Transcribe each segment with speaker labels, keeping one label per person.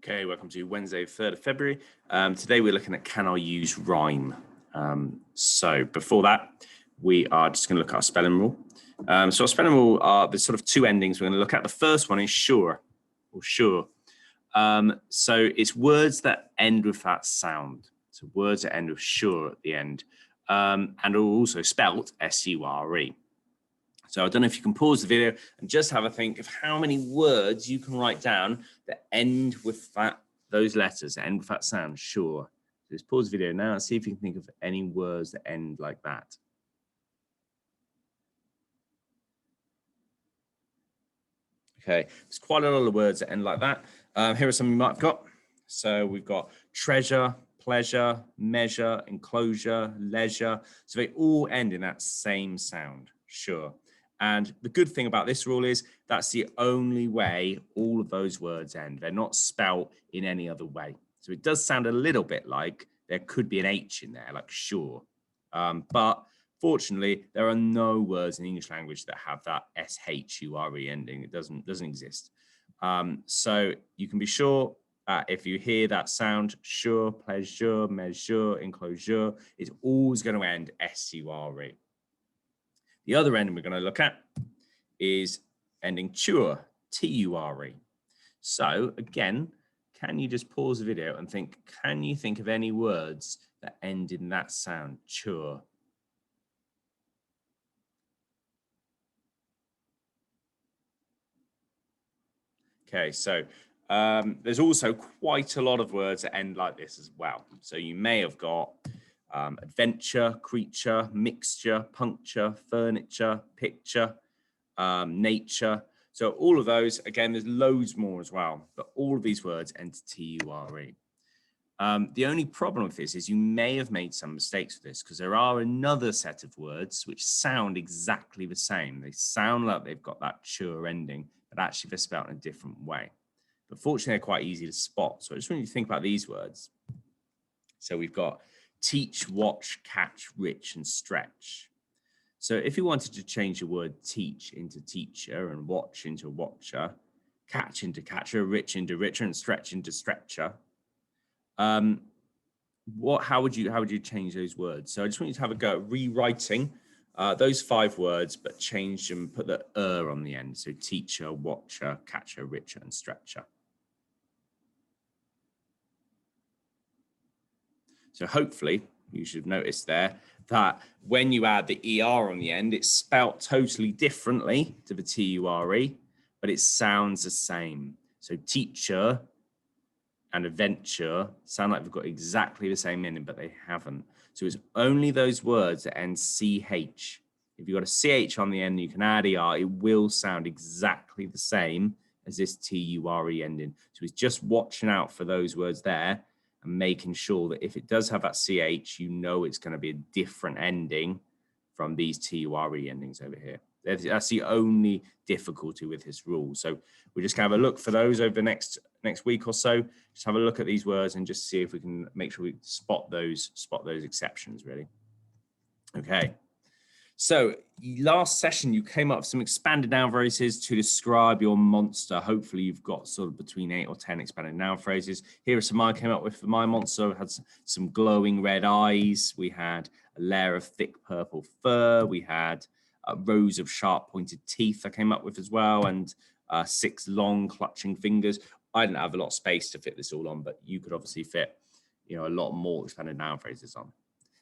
Speaker 1: Okay, welcome to Wednesday, 3rd of February. Today we're looking at can I use rhyme? So before that, we are just going to look at our spelling rule. So our spelling rule are the sort of two endings we're going to look at. The first one is sure or sure. So it's words that end with that sound. So words that end with sure at the end and are also spelt S-U-R-E. So I don't know if you can pause the video and just have a think of how many words you can write down that end with those letters, that end with that sound, sure. So just pause the video now and see if you can think of any words that end like that. Okay, there's quite a lot of words that end like that. Here are some you might have got. So we've got treasure, pleasure, measure, enclosure, leisure. So they all end in that same sound, sure. And the good thing about this rule is that's the only way all of those words end. They're not spelt in any other way. So it does sound a little bit like there could be an H in there, like sure. But fortunately, there are no words in the English language that have that S-H-U-R-E ending. It doesn't exist. So you can be sure if you hear that sound, sure, pleasure, measure, enclosure, it's always going to end S-U-R-E. The other ending we're going to look at is ending ture, T-U-R-E. So again, can you just pause the video and think, can you think of any words that end in that sound, ture? Okay, so there's also quite a lot of words that end like this as well. So you may have got adventure, creature, mixture, puncture, furniture, picture, nature. So all of those, again, there's loads more as well, but all of these words end T-U-R-E. The only problem with this is you may have made some mistakes with this because there are another set of words which sound exactly the same. They sound like they've got that ture ending, but actually they're spelled in a different way. But fortunately, they're quite easy to spot. So I just want you to think about these words. So we've got teach, watch, catch, rich, and stretch. So if you wanted to change the word teach into teacher and watch into watcher, catch into catcher, rich into richer, and stretch into stretcher, how would you change those words? So I just want you to have a go at rewriting those 5 words, but change them, put the on the end. So teacher, watcher, catcher, richer, and stretcher. So hopefully you should have noticed there that when you add the ER on the end, it's spelt totally differently to the TURE, but it sounds the same. So teacher and adventure sound like they've got exactly the same meaning, but they haven't. So it's only those words that end CH. If you've got a CH on the end, you can add ER, it will sound exactly the same as this TURE ending. So it's just watching out for those words there and making sure that if it does have that CH, you know it's going to be a different ending from these TURE endings over here. That's the only difficulty with this rule. So we're just going to have a look for those over the next week or so. Just have a look at these words and just see if we can make sure we spot those exceptions, really. Okay. So last session, you came up with some expanded noun phrases to describe your monster. Hopefully you've got sort of between 8 or 10 expanded noun phrases. Here are some I came up with for my monster. I had some glowing red eyes. We had a layer of thick purple fur. We had rows of sharp pointed teeth I came up with as well. And 6 long clutching fingers. I didn't have a lot of space to fit this all on, but you could obviously fit, a lot more expanded noun phrases on.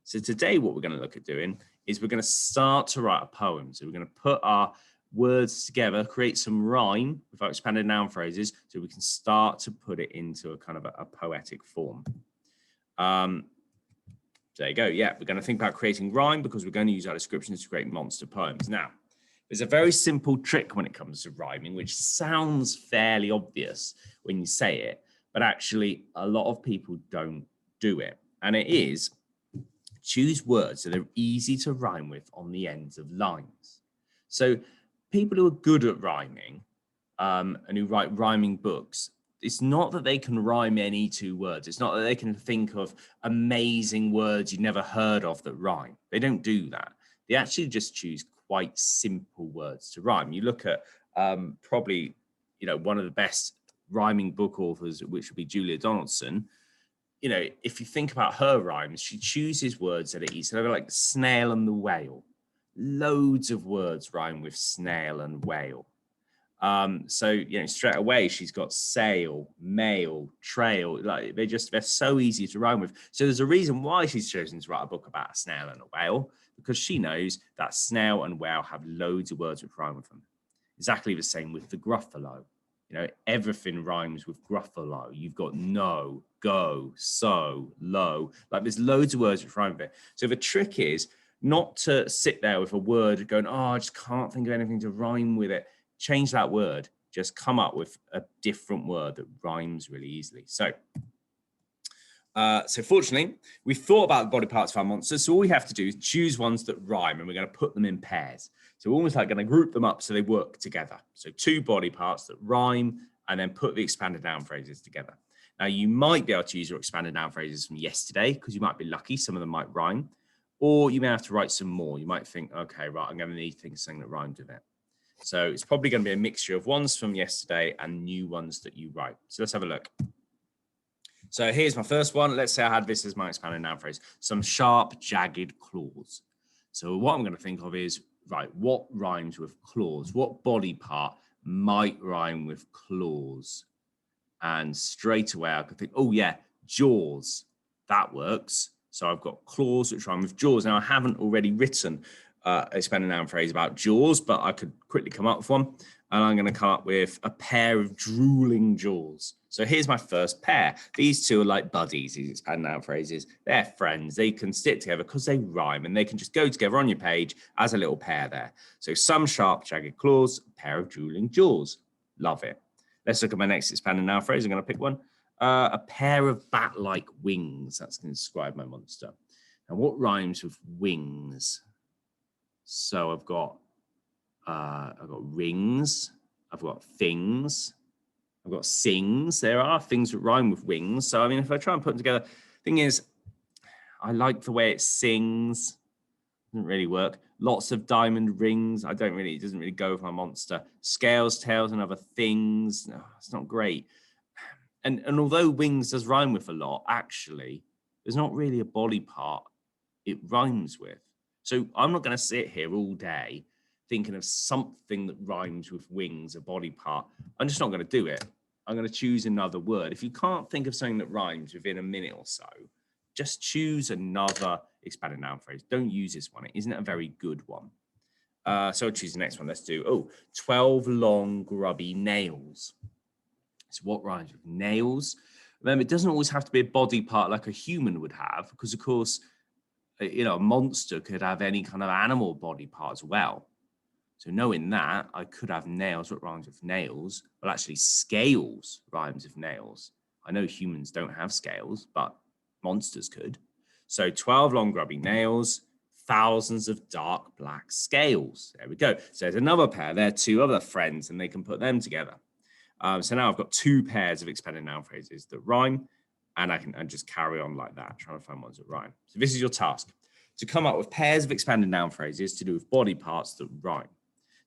Speaker 1: So today what we're going to look at doing is we're going to start to write a poem. So we're going to put our words together, create some rhyme with our expanded noun phrases so we can start to put it into a kind of a poetic form. There you go. Yeah, we're going to think about creating rhyme because we're going to use our descriptions to create monster poems. Now, there's a very simple trick when it comes to rhyming, which sounds fairly obvious when you say it, but actually a lot of people don't do it. And it is choose words that are easy to rhyme with on the ends of lines. So people who are good at rhyming and who write rhyming books, it's not that they can rhyme any 2 words. It's not that they can think of amazing words you've never heard of that rhyme. They don't do that. They actually just choose quite simple words to rhyme. You look at probably, one of the best rhyming book authors, which would be Julia Donaldson, you know, if you think about her rhymes, she chooses words that are easy. So like snail and the whale. Loads of words rhyme with snail and whale. So, you know, straight away she's got sail, mail, trail. Like they're so easy to rhyme with. So there's a reason why she's chosen to write a book about a snail and a whale, because she knows that snail and whale have loads of words which rhyme with them. Exactly the same with the Gruffalo. You know, everything rhymes with Gruffalo. You've got no, go, so, low. Like there's loads of words which rhyme with it. So the trick is not to sit there with a word going, oh, I just can't think of anything to rhyme with it. Change that word. Just come up with a different word that rhymes really easily. So fortunately, we thought about the body parts of our monsters. So all we have to do is choose ones that rhyme, and we're going to put them in pairs. So we're almost like going to group them up so they work together. So 2 body parts that rhyme, and then put the expanded noun phrases together. Now, you might be able to use your expanded noun phrases from yesterday because you might be lucky. Some of them might rhyme. Or you may have to write some more. You might think, okay, right, I'm going to need something that rhymes with it. So it's probably going to be a mixture of ones from yesterday and new ones that you write. So let's have a look. So here's my first one. Let's say I had this as my expanded noun phrase. Some sharp, jagged claws. So what I'm going to think of is, right, what rhymes with claws? What body part might rhyme with claws? And straight away I could think, oh yeah, jaws. That works. So I've got claws which rhyme with jaws. Now I haven't already written a expanded noun phrase about jaws, but I could quickly come up with one. And I'm going to come up with a pair of drooling jaws. So here's my first pair. These two are like buddies, these expanded noun phrases. They're friends. They can stick together because they rhyme, and they can just go together on your page as a little pair there. So some sharp, jagged claws, a pair of drooling jaws. Love it. Let's look at my next expanded noun phrase. I'm going to pick one. A pair of bat-like wings. That's going to describe my monster. Now, what rhymes with wings? So I've got rings. I've got things. I've got sings. There are things that rhyme with wings. So, I mean, if I try and put them together, thing is, I like the way it sings. Doesn't really work. Lots of diamond rings. It doesn't really go with my monster. Scales, tails, and other things. No, it's not great. And although wings does rhyme with a lot, actually, there's not really a body part it rhymes with. So I'm not going to sit here all day thinking of something that rhymes with wings, a body part. I'm just not going to do it. I'm going to choose another word. If you can't think of something that rhymes within a minute or so, just choose another expanded noun phrase. Don't use this one. It isn't a very good one. So I'll choose the next one. Let's do, 12 long grubby nails. So what rhymes with nails? Remember, it doesn't always have to be a body part like a human would have, because of course, you know, a monster could have any kind of animal body part as well. So knowing that, I could have nails. What rhymes with nails? Well, actually, scales rhymes with nails. I know humans don't have scales, but monsters could. So 12 long grubby nails, thousands of dark black scales. There we go. So there's another pair. They're 2 other friends, and they can put them together. So now I've got 2 pairs of expanded noun phrases that rhyme, and I can just carry on like that, trying to find ones that rhyme. So this is your task, to come up with pairs of expanded noun phrases to do with body parts that rhyme.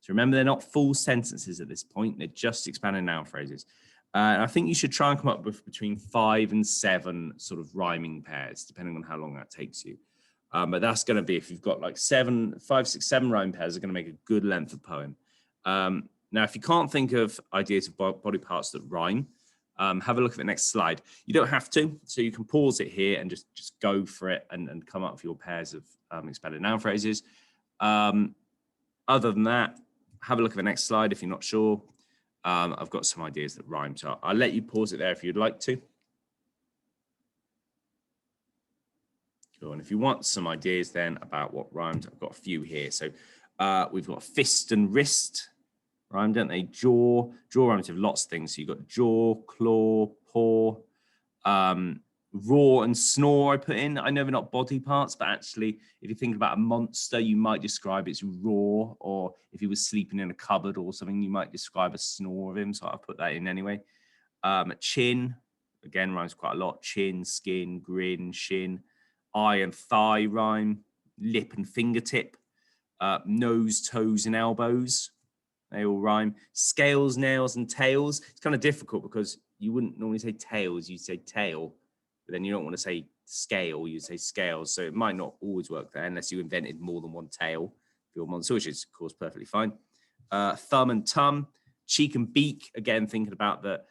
Speaker 1: So remember, they're not full sentences at this point. They're just expanded noun phrases. And I think you should try and come up with between 5 and 7 sort of rhyming pairs, depending on how long that takes you. But that's going to be, if you've got like 5, 6, 7 rhyme pairs, are going to make a good length of poem. Now, if you can't think of ideas of body parts that rhyme, have a look at the next slide. You don't have to, so you can pause it here and just go for it and come up with your pairs of expanded noun phrases. Other than that, have a look at the next slide if you're not sure. I've got some ideas that rhyme, so I'll let you pause it there if you'd like to. Cool. And if you want some ideas then about what rhymes, I've got a few here. So we've got fist and wrist rhyme, don't they? Jaw rhymes with lots of things. So you've got jaw, claw, paw. Roar and snore I put in. I know they're not body parts, but actually, if you think about a monster, you might describe its roar, or if he was sleeping in a cupboard or something, you might describe a snore of him. So I'll put that in anyway. Chin, again, rhymes quite a lot. Chin, skin, grin, shin. Eye and thigh rhyme. Lip and fingertip. Nose, toes, and elbows. They all rhyme. Scales, nails, and tails. It's kind of difficult because you wouldn't normally say tails, you'd say tail, but then you don't want to say scale, you'd say scales. So it might not always work there unless you invented more than one tail for your monster, which is, of course, perfectly fine. Thumb and tum, cheek and beak. Again, thinking about that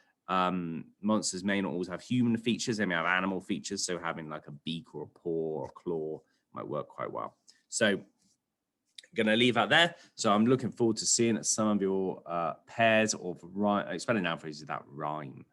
Speaker 1: monsters may not always have human features, they may have animal features. So having like a beak or a paw or a claw might work quite well. So going to leave out there. So I'm looking forward to seeing some of your pairs of expanded noun phrases that rhyme.